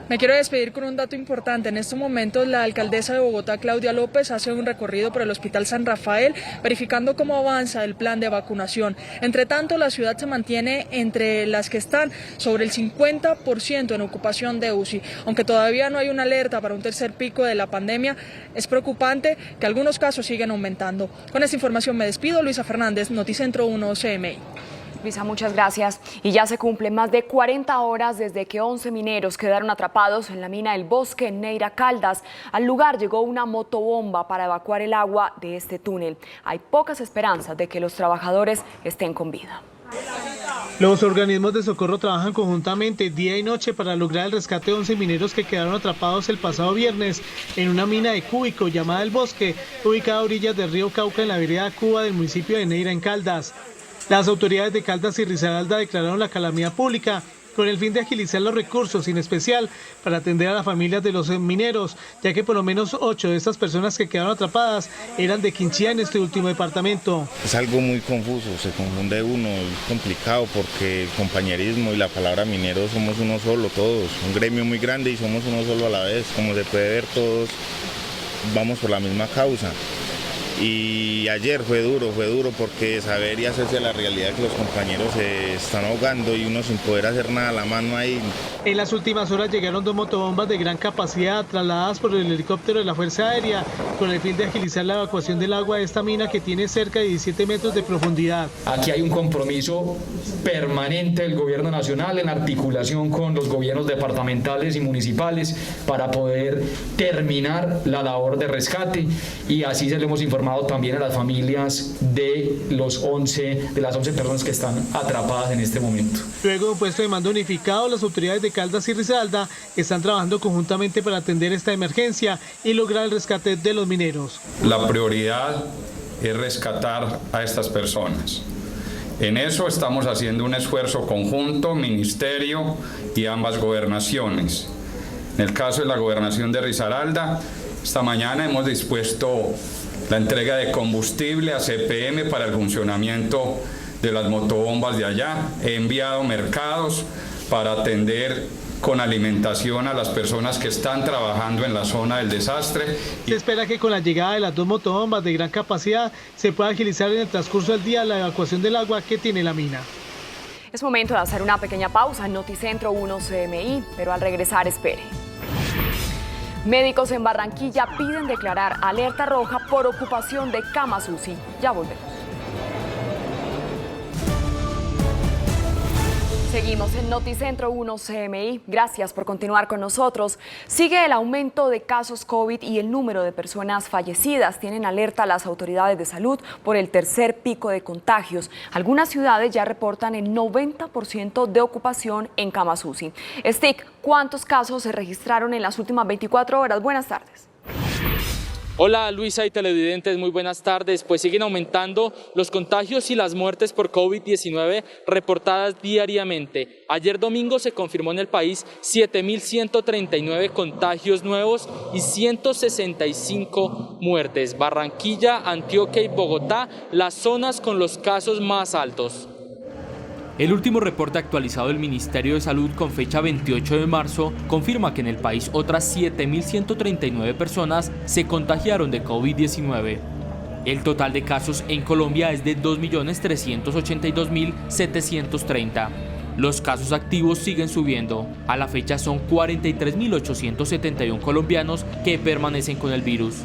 Me quiero despedir con un dato importante. En estos momentos la alcaldesa de Bogotá, Claudia López, hace un recorrido por el Hospital San Rafael, verificando cómo avanza el plan de vacunación. Entre tanto, la ciudad se mantiene entre las que están sobre el 50% en ocupación de UCI. Aunque todavía no hay una alerta para un tercer pico de la pandemia, es preocupante que algunos casos siguen aumentando. Con esta información me despido. Luisa Fernández, Noticentro 1 CMI. Luisa, muchas gracias. Y ya se cumplen más de 40 horas desde que 11 mineros quedaron atrapados en la mina El Bosque en Neira, Caldas. Al lugar llegó una motobomba para evacuar el agua de este túnel. Hay pocas esperanzas de que los trabajadores estén con vida. Los organismos de socorro trabajan conjuntamente día y noche para lograr el rescate de 11 mineros que quedaron atrapados el pasado viernes en una mina de cúbico llamada El Bosque, ubicada a orillas del río Cauca en la vereda Cuba del municipio de Neira, en Caldas. Las autoridades de Caldas y Risaralda declararon la calamidad pública con el fin de agilizar los recursos, en especial para atender a las familias de los mineros, ya que por lo menos 8 de estas personas que quedaron atrapadas eran de Quinchía, en este último departamento. Es algo muy confuso, se confunde uno, es complicado porque el compañerismo y la palabra minero somos uno solo, todos, un gremio muy grande y somos uno solo a la vez. Como se puede ver, todos vamos por la misma causa. Y ayer fue duro porque saber y hacerse la realidad que los compañeros se están ahogando y uno sin poder hacer nada a la mano ahí. En las últimas horas llegaron 2 motobombas de gran capacidad trasladadas por el helicóptero de la Fuerza Aérea con el fin de agilizar la evacuación del agua de esta mina que tiene cerca de 17 metros de profundidad. Aquí hay un compromiso permanente del gobierno nacional en articulación con los gobiernos departamentales y municipales para poder terminar la labor de rescate, y así se lo hemos informado también a las familias de las 11 personas que están atrapadas en este momento. Luego de un puesto de mando unificado, las autoridades de Caldas y Risaralda están trabajando conjuntamente para atender esta emergencia y lograr el rescate de los mineros. La prioridad es rescatar a estas personas. En eso estamos haciendo un esfuerzo conjunto, ministerio y ambas gobernaciones. En el caso de la gobernación de Risaralda, esta mañana hemos dispuesto la entrega de combustible a CPM para el funcionamiento de las motobombas de allá. He enviado mercados para atender con alimentación a las personas que están trabajando en la zona del desastre. Se espera que con la llegada de las 2 motobombas de gran capacidad se pueda agilizar en el transcurso del día la evacuación del agua que tiene la mina. Es momento de hacer una pequeña pausa en Noticentro 1 CMI, pero al regresar espere. Médicos en Barranquilla piden declarar alerta roja por ocupación de camas UCI. Ya volvemos. Seguimos en Noticentro 1 CMI. Gracias por continuar con nosotros. Sigue el aumento de casos COVID y el número de personas fallecidas. Tienen alerta las autoridades de salud por el tercer pico de contagios. Algunas ciudades ya reportan el 90% de ocupación en camas UCI. Stick, ¿cuántos casos se registraron en las últimas 24 horas? Buenas tardes. Hola Luisa y televidentes, muy buenas tardes. Pues siguen aumentando los contagios y las muertes por COVID-19 reportadas diariamente. Ayer domingo se confirmó en el país 7.139 contagios nuevos y 165 muertes. Barranquilla, Antioquia y Bogotá, las zonas con los casos más altos. El último reporte actualizado del Ministerio de Salud con fecha 28 de marzo confirma que en el país otras 7.139 personas se contagiaron de COVID-19. El total de casos en Colombia es de 2.382.730. Los casos activos siguen subiendo. A la fecha son 43.871 colombianos que permanecen con el virus.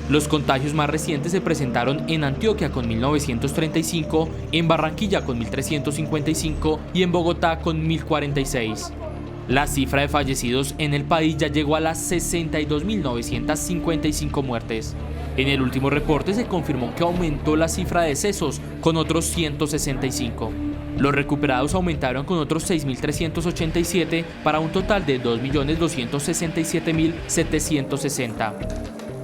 Los contagios más recientes se presentaron en Antioquia con 1.935, en Barranquilla con 1.355 y en Bogotá con 1.046. La cifra de fallecidos en el país ya llegó a las 62.955 muertes. En el último reporte se confirmó que aumentó la cifra de decesos con otros 165. Los recuperados aumentaron con otros 6.387 para un total de 2.267.760.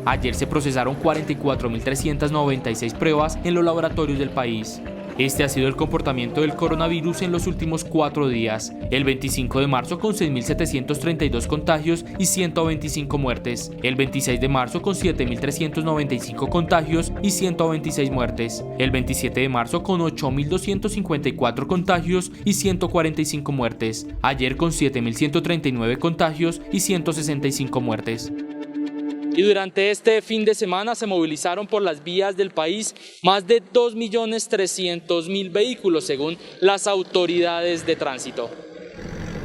Ayer se procesaron 44.396 pruebas en los laboratorios del país. Este ha sido el comportamiento del coronavirus en los últimos 4 días. El 25 de marzo con 6.732 contagios y 125 muertes. El 26 de marzo con 7.395 contagios y 126 muertes. El 27 de marzo con 8.254 contagios y 145 muertes. Ayer con 7.139 contagios y 165 muertes. Y durante este fin de semana se movilizaron por las vías del país más de 2.300.000 vehículos, según las autoridades de tránsito.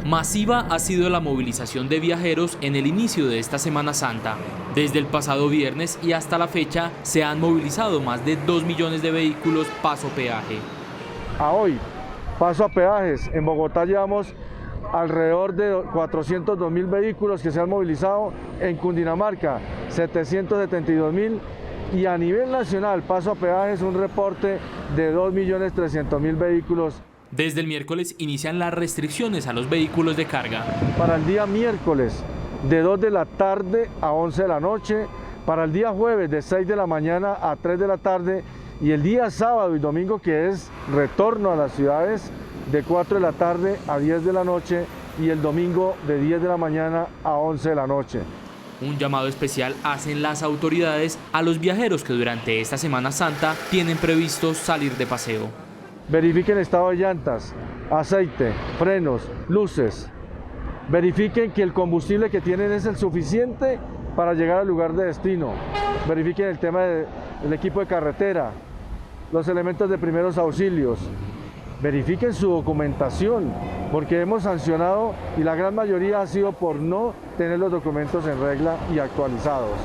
Masiva ha sido la movilización de viajeros en el inicio de esta Semana Santa. Desde el pasado viernes y hasta la fecha se han movilizado más de 2 millones de vehículos paso peaje. A hoy, paso a peajes, en Bogotá llevamos alrededor de 402.000 vehículos que se han movilizado, en Cundinamarca 772.000 y a nivel nacional paso a peajes un reporte de 2.300.000 vehículos. Desde el miércoles inician las restricciones a los vehículos de carga. Para el día miércoles de 2 de la tarde a 11 de la noche, para el día jueves de 6 de la mañana a 3 de la tarde y el día sábado y domingo, que es retorno a las ciudades, de 4 de la tarde a 10 de la noche y el domingo de 10 de la mañana a 11 de la noche. Un llamado especial hacen las autoridades a los viajeros que durante esta Semana Santa tienen previsto salir de paseo. Verifiquen estado de llantas, aceite, frenos, luces. Verifiquen que el combustible que tienen es el suficiente para llegar al lugar de destino. Verifiquen el tema del equipo de carretera, los elementos de primeros auxilios. Verifiquen su documentación, porque hemos sancionado y la gran mayoría ha sido por no tener los documentos en regla y actualizados.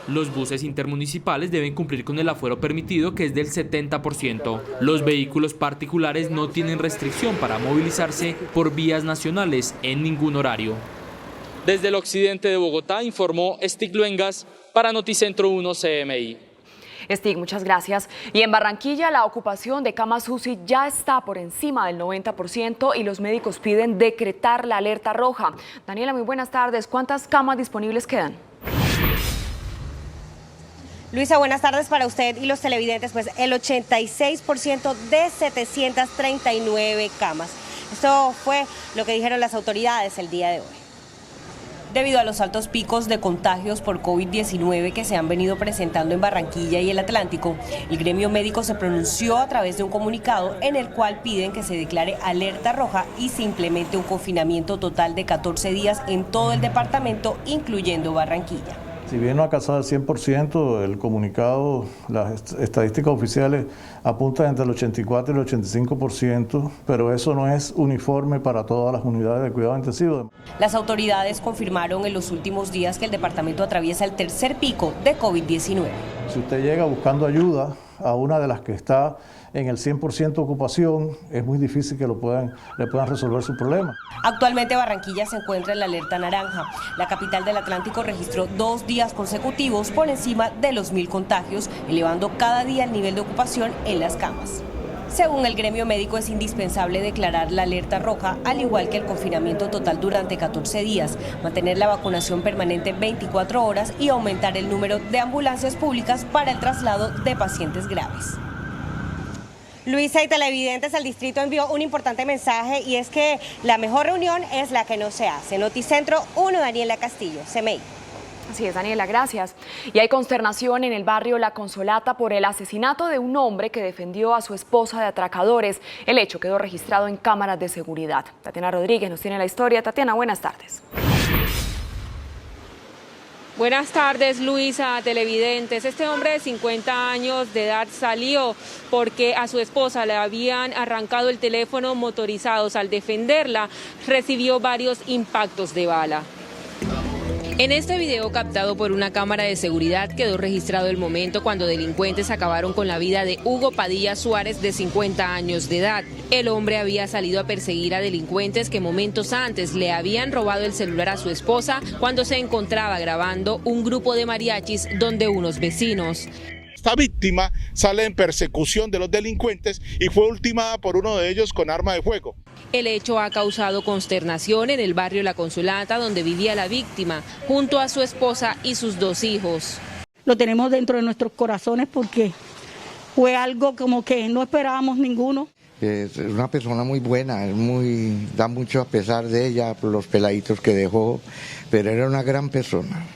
Los buses intermunicipales deben cumplir con el aforo permitido, que es del 70%. Los vehículos particulares no tienen restricción para movilizarse por vías nacionales en ningún horario. Desde el occidente de Bogotá informó Stig Luengas para Noticentro 1 CMI. Stig, muchas gracias. Y en Barranquilla la ocupación de camas UCI ya está por encima del 90% y los médicos piden decretar la alerta roja. Daniela, muy buenas tardes. ¿Cuántas camas disponibles quedan? Luisa, buenas tardes para usted y los televidentes. Pues el 86% de 739 camas. Esto fue lo que dijeron las autoridades el día de hoy. Debido a los altos picos de contagios por COVID-19 que se han venido presentando en Barranquilla y el Atlántico, el gremio médico se pronunció a través de un comunicado en el cual piden que se declare alerta roja y se implemente un confinamiento total de 14 días en todo el departamento, incluyendo Barranquilla. Si bien no ha alcanzado el 100%, el comunicado, las estadísticas oficiales apuntan entre el 84 y el 85%, pero eso no es uniforme para todas las unidades de cuidado intensivo. Las autoridades confirmaron en los últimos días que el departamento atraviesa el tercer pico de COVID-19. Si usted llega buscando ayuda a una de las que está en el 100% ocupación, es muy difícil que le puedan resolver su problema. Actualmente Barranquilla se encuentra en la alerta naranja. La capital del Atlántico registró 2 días consecutivos por encima de los 1.000 contagios, elevando cada día el nivel de ocupación en las camas. Según el gremio médico, es indispensable declarar la alerta roja, al igual que el confinamiento total durante 14 días, mantener la vacunación permanente 24 horas y aumentar el número de ambulancias públicas para el traslado de pacientes graves. Luisa y televidentes, el distrito envió un importante mensaje y es que la mejor reunión es la que no se hace. Noticentro 1, Daniela Castillo, CMI. Así es, Daniela, gracias. Y hay consternación en el barrio La Consolata por el asesinato de un hombre que defendió a su esposa de atracadores. El hecho quedó registrado en cámaras de seguridad. Tatiana Rodríguez nos tiene la historia. Tatiana, buenas tardes. Buenas tardes, Luisa, televidentes. Este hombre de 50 años de edad salió porque a su esposa le habían arrancado el teléfono motorizados. Al defenderla, recibió varios impactos de bala. En este video captado por una cámara de seguridad quedó registrado el momento cuando delincuentes acabaron con la vida de Hugo Padilla Suárez, de 50 años de edad. El hombre había salido a perseguir a delincuentes que momentos antes le habían robado el celular a su esposa cuando se encontraba grabando un grupo de mariachis donde unos vecinos. Esta víctima sale en persecución de los delincuentes y fue ultimada por uno de ellos con arma de fuego. El hecho ha causado consternación en el barrio La Consolata, donde vivía la víctima, junto a su esposa y sus 2 hijos. Lo tenemos dentro de nuestros corazones porque fue algo como que no esperábamos ninguno. Es una persona muy buena, da mucho a pesar de ella por los peladitos que dejó, pero era una gran persona.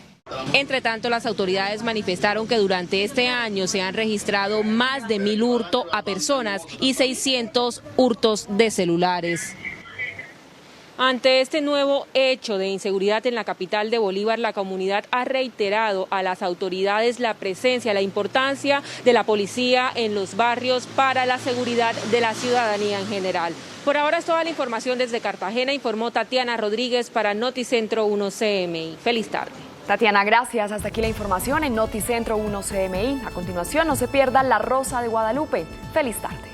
Entre tanto, las autoridades manifestaron que durante este año se han registrado más de 1.000 hurtos a personas y 600 hurtos de celulares. Ante este nuevo hecho de inseguridad en la capital de Bolívar, la comunidad ha reiterado a las autoridades la presencia, la importancia de la policía en los barrios para la seguridad de la ciudadanía en general. Por ahora es toda la información desde Cartagena, informó Tatiana Rodríguez para Noticentro 1 CMI. Feliz tarde. Tatiana, gracias. Hasta aquí la información en Noticentro 1 CMI. A continuación, no se pierda La Rosa de Guadalupe. Feliz tarde.